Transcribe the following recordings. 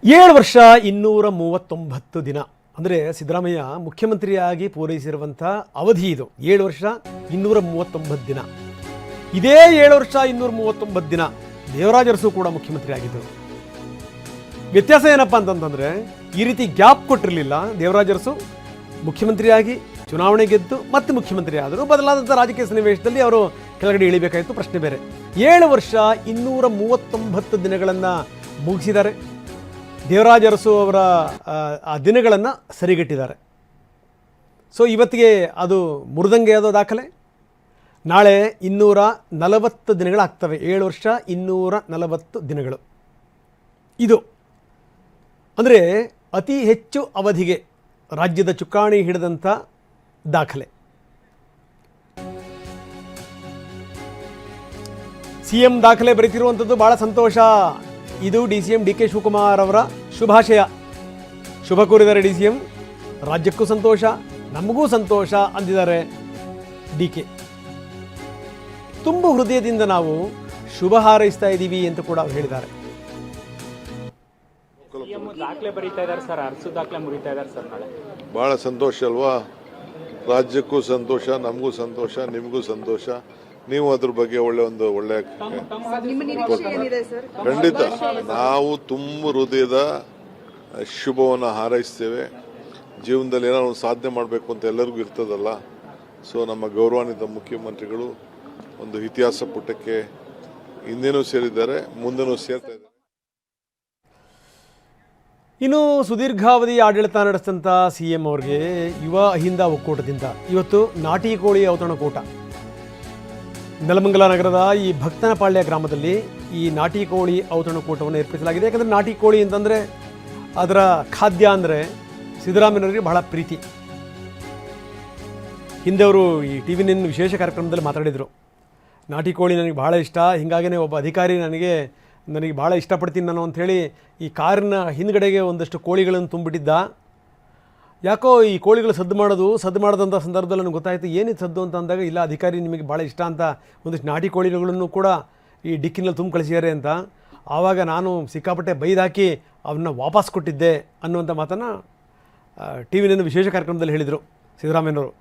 7 ವರ್ಷ 239 ದಿನ ಅಂದರೆ ಸಿದ್ದರಾಮಯ್ಯ ಮುಖ್ಯಮಂತ್ರಿಯಾಗಿ ಪೂರೈಸಿರುವಂಥ ಅವಧಿ ಇದು. 7 ವರ್ಷ 239 ದಿನ. ಇದೇ 7 ವರ್ಷ 239 ದಿನ ದೇವರಾಜ ಅರಸು ಕೂಡ ಮುಖ್ಯಮಂತ್ರಿ ಆಗಿದ್ದರು. ವ್ಯತ್ಯಾಸ ಏನಪ್ಪ ಅಂತಂತಂದರೆ ಈ ರೀತಿ ಗ್ಯಾಪ್ ಕೊಟ್ಟಿರಲಿಲ್ಲ. ದೇವರಾಜ ಅರಸು ಮುಖ್ಯಮಂತ್ರಿಯಾಗಿ ಚುನಾವಣೆ ಗೆದ್ದು ಮತ್ತೆ ಮುಖ್ಯಮಂತ್ರಿ ಆದರು. ಬದಲಾದಂಥ ರಾಜಕೀಯ ಸನ್ನಿವೇಶದಲ್ಲಿ ಅವರು ಕೆಳಗಡೆ ಇಳಿಬೇಕಾಯಿತು, ಪ್ರಶ್ನೆ ಬೇರೆ. 7 ವರ್ಷ 239 ದಿನಗಳನ್ನು ಮುಗಿಸಿದ್ದಾರೆ. ದೇವರಾಜ ಅರಸು ಅವರ ಆ ದಿನಗಳನ್ನು ಸರಿಗಟ್ಟಿದ್ದಾರೆ. ಸೊ ಇವತ್ತಿಗೆ ಅದು ಮುರಿದಂಗೆ ಅದೋ ದಾಖಲೆ. ನಾಳೆ 240 ದಿನಗಳಾಗ್ತವೆ. 7 ವರ್ಷ 240 ದಿನಗಳು. ಇದು ಅಂದರೆ ಅತಿ ಹೆಚ್ಚು ಅವಧಿಗೆ ರಾಜ್ಯದ ಚುಕ್ಕಾಣಿ ಹಿಡಿದಂಥ ದಾಖಲೆ. CM ದಾಖಲೆ ಬರೀತಿರುವಂಥದ್ದು ಭಾಳ ಸಂತೋಷ. ಇದು DCM DK ಶಿವಕುಮಾರ್ ಅವರ ಶುಭಾಶಯ. ಶುಭ ಕೋರಿದ್ದಾರೆ DCM. ರಾಜ್ಯಕ್ಕೂ ಸಂತೋಷ, ನಮಗೂ ಸಂತೋಷ ಅಂದಿದ್ದಾರೆ DK. ತುಂಬ ಹೃದಯದಿಂದ ನಾವು ಶುಭ ಹಾರೈಸ್ತಾ ಇದ್ದೀವಿ ಅಂತ ಕೂಡ ಅವರು ಹೇಳಿದ್ದಾರೆ. ದಾಖಲೆ ಬರೀತಾ ಇದ್ದಾರೆ ಸರ್, ಅರಸು ದಾಖಲೆ ಮುರಿತಾ ಇದ್ದಾರೆ ಸರ್. ನಾಳೆ ಭಾಳ ಸಂತೋಷ ಅಲ್ವಾ? ರಾಜ್ಯಕ್ಕೂ ಸಂತೋಷ, ನಮಗೂ ಸಂತೋಷ, ನಿಮಗೂ ಸಂತೋಷ. ನೀವು ಅದ್ರ ಬಗ್ಗೆ ಒಳ್ಳೆ ಖಂಡಿತ ನಾವು ತುಂಬ ಹೃದಯದ ಶುಭವನ್ನು ಹಾರೈಸ್ತೇವೆ. ಜೀವನದಲ್ಲಿ ಏನೋ ಒಂದು ಸಾಧನೆ ಮಾಡಬೇಕು ಅಂತ ಎಲ್ಲರಿಗೂ ಇರ್ತದಲ್ಲ. ಸೊ ನಮ್ಮ ಗೌರವಾನ್ವಿತ ಮುಖ್ಯಮಂತ್ರಿಗಳು ಒಂದು ಇತಿಹಾಸ ಪುಟಕ್ಕೆ ಹಿಂದೆನೂ ಸೇರಿದ್ದಾರೆ, ಮುಂದೆನೂ ಸೇರ್ತಾ ಇದ್ದಾರೆ. ಇನ್ನು ಸುದೀರ್ಘಾವಧಿ ಆಡಳಿತ ನಡೆಸಿದಂಥ CM ಅವ್ರಿಗೆ ಯುವ ಅಹಿಂದ ಒಕ್ಕೂಟದಿಂದ ಇವತ್ತು ನಾಟಿ ಕೋಳಿ ಔತಣಕೂಟ ನೆಲಮಂಗಲ ನಗರದ ಈ ಭಕ್ತನಪಾಳ್ಯ ಗ್ರಾಮದಲ್ಲಿ ಈ ನಾಟಿ ಕೋಳಿ ಔತಣಕೂಟವನ್ನು ಏರ್ಪಡಿಸಲಾಗಿದೆ. ಯಾಕಂದರೆ ನಾಟಿ ಕೋಳಿ ಅಂತಂದರೆ ಅದರ ಖಾದ್ಯ ಅಂದರೆ ಸಿದ್ದರಾಮಯ್ಯನವರಿಗೆ ಬಹಳ ಪ್ರೀತಿ. ಹಿಂದೆ ಅವರು ಈ TV9 ವಿಶೇಷ ಕಾರ್ಯಕ್ರಮದಲ್ಲಿ ಮಾತಾಡಿದರು. ನಾಟಿ ಕೋಳಿ ನನಗೆ ಭಾಳ ಇಷ್ಟ, ಹೀಗಾಗಿಯೇ ಒಬ್ಬ ಅಧಿಕಾರಿ ನನಗೆ ಭಾಳ ಇಷ್ಟಪಡ್ತೀನಿ ನಾನು ಅಂಥೇಳಿ ಈ ಕಾರಿನ ಹಿಂದ್ಗಡೆಗೆ ಒಂದಷ್ಟು ಕೋಳಿಗಳನ್ನು ತುಂಬಿಟ್ಟಿದ್ದ. ಯಾಕೋ ಈ ಕೋಳಿಗಳು ಸದ್ದು ಮಾಡೋದಂಥ ಸಂದರ್ಭದಲ್ಲಿ ನನಗೆ ಗೊತ್ತಾಯಿತು ಏನಿದು ಸದ್ದು ಅಂತ ಅಂದಾಗ, ಇಲ್ಲ ಅಧಿಕಾರಿ ನಿಮಗೆ ಭಾಳ ಇಷ್ಟ ಅಂತ ಒಂದಿಷ್ಟು ನಾಟಿ ಕೋಳಿಗಳನ್ನು ಕೂಡ ಈ ಡಿಕ್ಕಿನಲ್ಲಿ ತುಂಬ ಕಳಿಸಿದ್ದಾರೆ ಅಂತ. ಆವಾಗ ನಾನು ಸಿಕ್ಕಾಪಟ್ಟೆ ಬೈದಾಕಿ ಅವನ್ನ ವಾಪಸ್ ಕೊಟ್ಟಿದ್ದೆ ಅನ್ನುವಂಥ ಮಾತನ್ನು TV9 ವಿಶೇಷ ಕಾರ್ಯಕ್ರಮದಲ್ಲಿ ಹೇಳಿದರು ಸಿದ್ದರಾಮಯ್ಯನವರು.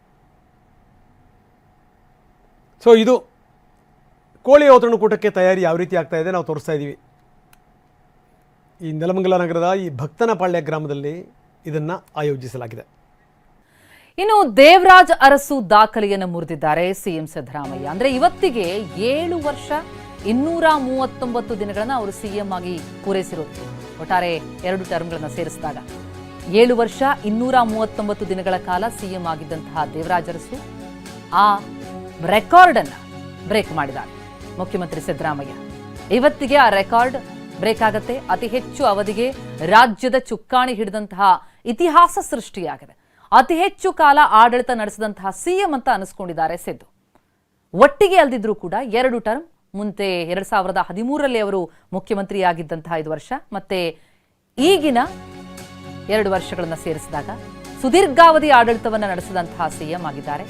ಸೊ ಇದು ಕೋಳಿ ಔತಣಕೂಟಕ್ಕೆ ತಯಾರಿ ಯಾವ ರೀತಿ ಆಗ್ತಾ ಇದೆ ನಾವು ತೋರಿಸ್ತಾ ಇದ್ದೀವಿ. ಈ ನೆಲಮಂಗಲ ನಗರದ ಈ ಭಕ್ತನಪಾಳ್ಯ ಗ್ರಾಮದಲ್ಲಿ ಇದನ್ನು ಆಯೋಜಿಸಲಾಗಿದೆ. ಇನ್ನು ದೇವರಾಜ್ ಅರಸು ದಾಖಲೆಯನ್ನು ಮುರಿದಿದ್ದಾರೆ CM ಸಿದ್ದರಾಮಯ್ಯ. ಅಂದರೆ ಇವತ್ತಿಗೆ 7 ವರ್ಷ 239 ದಿನಗಳನ್ನು ಅವರು CM ಆಗಿ ಪೂರೈಸಿರೋದು. ಒಟ್ಟಾರೆ 2 ಟರ್ಮ್ಗಳನ್ನು ಸೇರಿಸಿದಾಗ 7 ವರ್ಷ 239 ದಿನಗಳ ಕಾಲ CM ಆಗಿದ್ದಂತಹ ದೇವರಾಜ್ ಅರಸು ಆ ರೆಕಾರ್ಡ್ ಅನ್ನು ಬ್ರೇಕ್ ಮಾಡಿದ್ದಾರೆ ಮುಖ್ಯಮಂತ್ರಿ ಸಿದ್ದರಾಮಯ್ಯ. ಇವತ್ತಿಗೆ ಆ ರೆಕಾರ್ಡ್ ಬ್ರೇಕ್ ಆಗತ್ತೆ. ಅತಿ ಹೆಚ್ಚು ಅವಧಿಗೆ ರಾಜ್ಯದ ಚುಕ್ಕಾಣಿ ಹಿಡಿದಂತಹ ಇತಿಹಾಸ ಸೃಷ್ಟಿಯಾಗಿದೆ. ಅತಿ ಹೆಚ್ಚು ಕಾಲ ಆಡಳಿತ ನಡೆಸಿದಂತಹ CM ಅಂತ ಅನಿಸ್ಕೊಂಡಿದ್ದಾರೆ ಸಿದ್ದು. ಒಟ್ಟಿಗೆ ಅಲ್ದಿದ್ರು ಕೂಡ 2 ಟರ್ಮ್, ಮುಂದೆ 2013ರಲ್ಲಿ ಅವರು ಮುಖ್ಯಮಂತ್ರಿಯಾಗಿದ್ದಂತಹ 5 ವರ್ಷ, ಮತ್ತೆ ಈಗಿನ 2 ವರ್ಷಗಳನ್ನು ಸೇರಿಸಿದಾಗ ಸುದೀರ್ಘಾವಧಿ ಆಡಳಿತವನ್ನು ನಡೆಸಿದಂತಹ CM ಆಗಿದ್ದಾರೆ.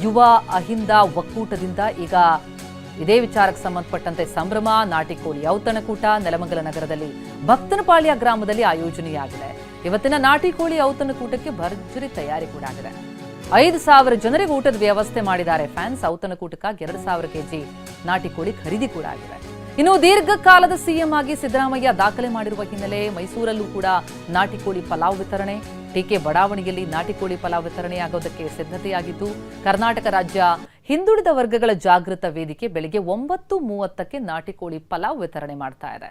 ಯುವ ಅಹಿಂದ ಒಕ್ಕೂಟದಿಂದ ಈಗ ಇದೇ ವಿಚಾರಕ್ಕೆ ಸಂಬಂಧಪಟ್ಟಂತೆ ಸಂಭ್ರಮ. ನಾಟಿ ಕೋಳಿ ಔತಣಕೂಟ ನೆಲಮಂಗಲ ನಗರದಲ್ಲಿ ಭಕ್ತನಪಾಳ್ಯ ಗ್ರಾಮದಲ್ಲಿ ಆಯೋಜನೆಯಾಗಿದೆ. ಇವತ್ತಿನ ನಾಟಿ ಕೋಳಿ ಔತಣಕೂಟಕ್ಕೆ ಭರ್ಜರಿ ತಯಾರಿ ಕೂಡ ಆಗಿದೆ. 5,000 ಜನರಿಗೆ ಊಟದ ವ್ಯವಸ್ಥೆ ಮಾಡಿದ್ದಾರೆ ಫ್ಯಾನ್ಸ್. ಔತಣಕೂಟಕ್ಕಾಗಿ 2,000 kg ನಾಟಿ ಕೋಳಿ ಖರೀದಿ ಕೂಡ ಆಗಿದೆ. ಇನ್ನು ದೀರ್ಘಕಾಲದ CM ಆಗಿ ಸಿದ್ದರಾಮಯ್ಯ ದಾಖಲೆ ಮಾಡಿರುವ ಹಿನ್ನೆಲೆ ಮೈಸೂರಲ್ಲೂ ಕೂಡ ನಾಟಿ ಕೋಳಿ ಪಲಾವ್ ವಿತರಣೆ, TK ಬಡಾವಣೆಯಲ್ಲಿ ನಾಟಿ ಕೋಳಿ ಪಲಾವ್ ವಿತರಣೆಯಾಗೋದಕ್ಕೆ ಸಿದ್ಧತೆಯಾಗಿದ್ದು, ಕರ್ನಾಟಕ ರಾಜ್ಯ ಹಿಂದುಳಿದ ವರ್ಗಗಳ ಜಾಗೃತ ವೇದಿಕೆ ಬೆಳಿಗ್ಗೆ 9:30ಕ್ಕೆ ನಾಟಿ ಕೋಳಿ ಪಲಾವ್ ವಿತರಣೆ ಮಾಡ್ತಾ ಇದೆ.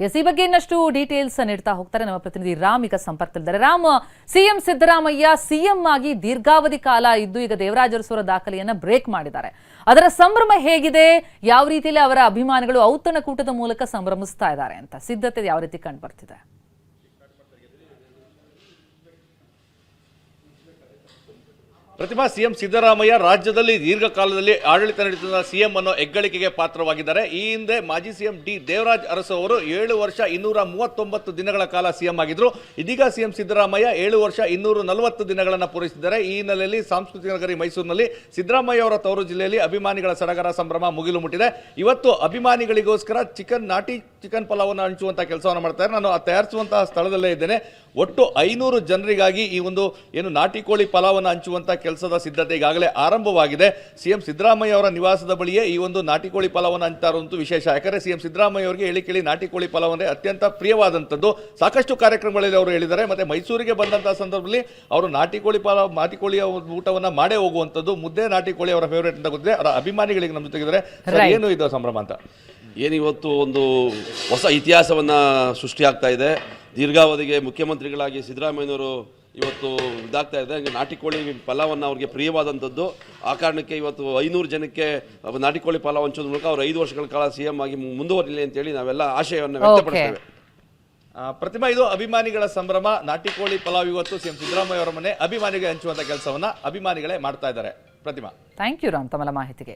ಈ ಬಗ್ಗೆ ಇನ್ನಷ್ಟು ಡೀಟೇಲ್ಸ್ ನೀಡ್ತಾ ಹೋಗ್ತಾರೆ ನಮ್ಮ ಪ್ರತಿನಿಧಿ ರಾಮ್. ಈಗ ಸಂಪರ್ಕದಲ್ಲಿದ್ದಾರೆ. ರಾಮ್, CM ಸಿದ್ದರಾಮಯ್ಯ CM ಆಗಿ ದೀರ್ಘಾವಧಿ ಕಾಲ ಇದ್ದು ಈಗ ದೇವರಾಜ ಅರಸು ದಾಖಲೆಯನ್ನ ಬ್ರೇಕ್ ಮಾಡಿದ್ದಾರೆ. ಅದರ ಸಂಭ್ರಮ ಹೇಗಿದೆ? ಯಾವ ರೀತಿಯಲ್ಲಿ ಅವರ ಅಭಿಮಾನಿಗಳು ಔತಣಕೂಟದ ಮೂಲಕ ಸಂಭ್ರಮಿಸ್ತಾ ಇದ್ದಾರೆ ಅಂತ ಸಿದ್ಧತೆ ಯಾವ ರೀತಿ ಕಂಡು ಬರ್ತಿದೆ? ಪ್ರತಿಮಾ, ಸಿಎಂ ಸಿದ್ದರಾಮಯ್ಯ ರಾಜ್ಯದಲ್ಲಿ ದೀರ್ಘಕಾಲದಲ್ಲಿ ಆಡಳಿತ ನಡೆಸುತ್ತಿರುವ ಸಿಎಂ ಅನ್ನೋ ಹೆಗ್ಗಳಿಕೆಗೆ ಪಾತ್ರವಾಗಿದ್ದಾರೆ. ಈ ಹಿಂದೆ ಮಾಜಿ ಸಿಎಂ ಡಿ ದೇವರಾಜ್ ಅರಸು ಅವರು 7 ವರ್ಷ 239 ದಿನಗಳ ಕಾಲ ಸಿಎಂ ಆಗಿದ್ರು. ಇದೀಗ ಸಿಎಂ ಸಿದ್ದರಾಮಯ್ಯ 7 ವರ್ಷ 240 ದಿನಗಳನ್ನು ಪೂರೈಸಿದ್ದಾರೆ. ಈ ಹಿನ್ನೆಲೆಯಲ್ಲಿ ಸಾಂಸ್ಕೃತಿಕ ನಗರಿ ಮೈಸೂರಿನಲ್ಲಿ ಸಿದ್ದರಾಮಯ್ಯ ಅವರ ತವರು ಜಿಲ್ಲೆಯಲ್ಲಿ ಅಭಿಮಾನಿಗಳ ಸಡಗರ ಸಂಭ್ರಮ ಮುಗಿಲು ಮುಟ್ಟಿದೆ. ಇವತ್ತು ಅಭಿಮಾನಿಗಳಿಗೋಸ್ಕರ ನಾಟಿ ಚಿಕನ್ ಪಲಾವನ್ನು ಹಂಚುವಂತ ಕೆಲಸವನ್ನು ಮಾಡ್ತಾರೆ. ನಾನು ತಯಾರಿಸುವಂತಹ ಸ್ಥಳದಲ್ಲೇ ಇದ್ದೇನೆ. ಒಟ್ಟು 500 ಜನರಿಗಾಗಿ ಈ ಒಂದು ಏನು ನಾಟಿ ಕೋಳಿ ಪಲಾವನ್ನು ಹಂಚುವಂತ ಕೆಲಸದ ಸಿದ್ಧತೆ ಈಗಾಗಲೇ ಆರಂಭವಾಗಿದೆ. ಸಿಎಂ ಸಿದ್ದರಾಮಯ್ಯ ಅವರ ನಿವಾಸದ ಬಳಿಯೇ ಈ ಒಂದು ನಾಟಿ ಕೋಳಿ ಪಲಾವನ್ನು ಹಂಚ್ತಾ ಇರುವಂತೂ ವಿಶೇಷ. ಯಾಕಂದ್ರೆ ಸಿಎಂ ಸಿದ್ದರಾಮಯ್ಯ ಅವರಿಗೆ ಹೇಳಿ ಕೇಳಿ ನಾಟಿ ಕೋಳಿ ಪಲಾವ್ ಅಂದ್ರೆ ಅತ್ಯಂತ ಪ್ರಿಯವಾದಂಥದ್ದು. ಸಾಕಷ್ಟು ಕಾರ್ಯಕ್ರಮಗಳಲ್ಲಿ ಅವರು ಹೇಳಿದ್ದಾರೆ. ಮತ್ತೆ ಮೈಸೂರಿಗೆ ಬಂದಂತಹ ಸಂದರ್ಭದಲ್ಲಿ ಅವರು ನಾಟಿ ಕೋಳಿಯ ಊಟವನ್ನ ಮಾಡೇ ಹೋಗುವಂಥದ್ದು. ಮುದ್ದೆ ನಾಟಿ ಕೋಳಿ ಅವರ ಫೇವರೇಟ್ ಅಂತ ಗೊತ್ತಿದೆ. ಅವರ ಅಭಿಮಾನಿಗಳಿಗೆ ನಮ್ಮ ಜೊತೆಗಿದ್ದಾರೆ. ಏನು ಇದು ಸಂಭ್ರಮ ಅಂತ? ಏನಿವತ್ತು ಒಂದು ಹೊಸ ಇತಿಹಾಸವನ್ನು ಸೃಷ್ಟಿಯಾಗ್ತಾ ಇದೆ. ದೀರ್ಘಾವಧಿಗೆ ಮುಖ್ಯಮಂತ್ರಿಗಳಾಗಿ ಸಿದ್ದರಾಮಯ್ಯನವರು ಇವತ್ತು ಇದಾಗ್ತಾ ಇದೆ. ಹಂಗೆ ನಾಟಿ ಕೋಳಿ ಪಲಾವನ್ನು ಅವ್ರಿಗೆ ಪ್ರಿಯವಾದಂಥದ್ದು. ಆ ಕಾರಣಕ್ಕೆ ಇವತ್ತು 500 ಜನಕ್ಕೆ ನಾಟಿ ಕೋಳಿ ಪಲಾವ್ ಹಂಚೋದ್ರ ಮೂಲಕ ಅವರು 5 ವರ್ಷಗಳ ಕಾಲ ಸಿಎಂ ಆಗಿ ಮುಂದುವರಿಲಿ ಅಂತೇಳಿ ನಾವೆಲ್ಲ ಆಶಯವನ್ನು ವ್ಯಕ್ತಪಡಿಸ್ತೇವೆ. ಪ್ರತಿಮಾ, ಇದು ಅಭಿಮಾನಿಗಳ ಸಂಭ್ರಮ. ನಾಟಿ ಕೋಳಿ ಪಲಾವ್ ಇವತ್ತು ಸಿಎಂ ಸಿದ್ದರಾಮಯ್ಯ ಅವರ ಮನೆ ಅಭಿಮಾನಿಗೆ ಹಂಚುವಂತ ಕೆಲಸವನ್ನ ಅಭಿಮಾನಿಗಳೇ ಮಾಡ್ತಾ ಇದ್ದಾರೆ. ಪ್ರತಿಮಾ, ಥ್ಯಾಂಕ್ ಯು ರಾಮ್ ತಮ್ಮ ಮಾಹಿತಿಗೆ.